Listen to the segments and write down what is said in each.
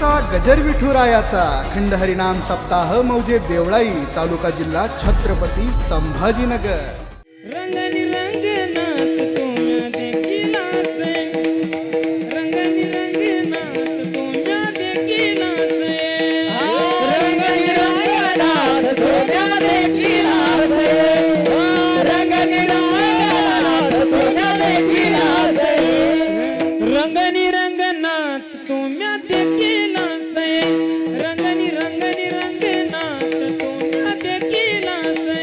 विठुरायाचा गजर विठुरायाचा अखंड हरिनाम सप्ताह मौजे देवळाई तालुका जिल्हा छत्रपती संभाजीनगर। रंगनी रंगनाथ तुम्या देखिला से रंगनी रंगनाथ तुम्या देखिला से रंगनी रंगनाथ तुम्या देखिला से रंगनी रंगनाथ तुम्या देखिला से रंगनी रंगनाथ तुम्या देखिला से रंगनी रंगनी रंगनाथ तुम्या देखिला से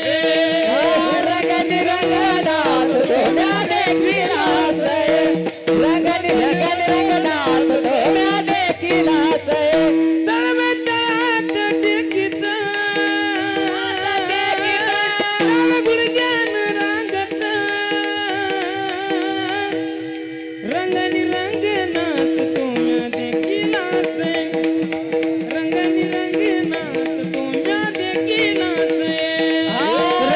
रंगनी रंगनाथ तुम्या देखिला से रंगनी रंगनाथ तुम्या देखिला से तळवे तळात टेकीत गुडघ्यान रांगत रंगनी रंगनाथ तुम्या देखिला से रंगनी रंगनाथ तुम्या देखिला से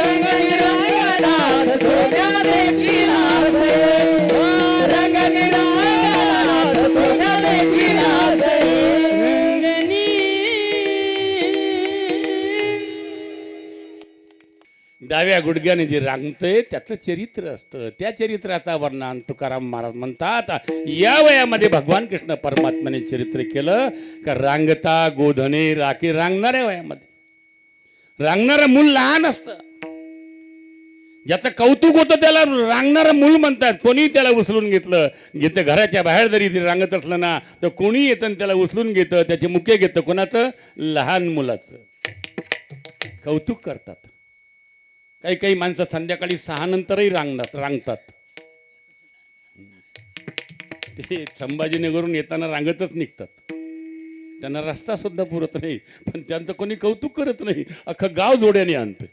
रंगनी रंगनाथ तुम्या देखिला से रंगनी रंगनाथ तुम्या देखिला से रंगनी डाव्या गुडघ्याने जे रांगतंय त्याचं चरित्र असतं। त्या चरित्राचा वर्णन तुकाराम महाराज म्हणतात, या वयामध्ये भगवान कृष्ण परमात्म्याने चरित्र केलं का रांगता गोधने राखी। रांगणाऱ्या वयामध्ये रांगणारं मूल लहान असतं, ज्याचं कौतुक होतं त्याला रांगणारं मूल म्हणतात। कोणी त्याला उचलून घेतलं घराच्या बाहेर जरी ते रांगत असलं ना तर कोणी येतं आणि त्याला उचलून घेतं, त्याचे मुके घेतं। कोणाचं? लहान मुलाचं कौतुक करतात। काही काही माणसं संध्याकाळी 6 नंतरही रांगतात। ते संभाजीनगरहून येताना रांगतच निघतात, त्यांना रस्ता सुद्धा पुरत नाही, पण त्यांचं कोणी कौतुक करत नाही। अख्खं गाव जोड्याने आणतंय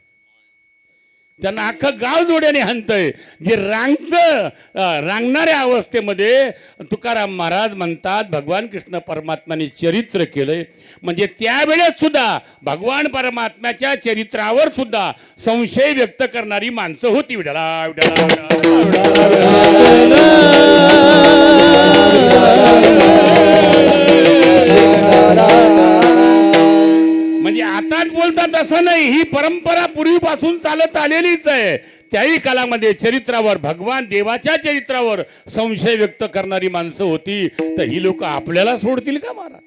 त्यांना, अख्खं गाव जोड्याने आणतंय। जे रांगणाऱ्या अवस्थेमध्ये तुकाराम महाराज म्हणतात भगवान कृष्ण परमात्म्याने चरित्र केलंय, म्हणजे त्यावेळेस सुद्धा भगवान परमात्म्याच्या चरित्रावर सुद्धा संशय व्यक्त करणारी माणसं होती। विठला म्हणजे आताच बोलतात असं नाही, ही परंपरा पूर्वीपासून चालत आलेलीच आहे। त्याही काळामध्ये चरित्रावर, भगवान देवाच्या चरित्रावर संशय व्यक्त करणारी माणसं होती, तर ही लोक आपल्याला सोडतील का महाराज?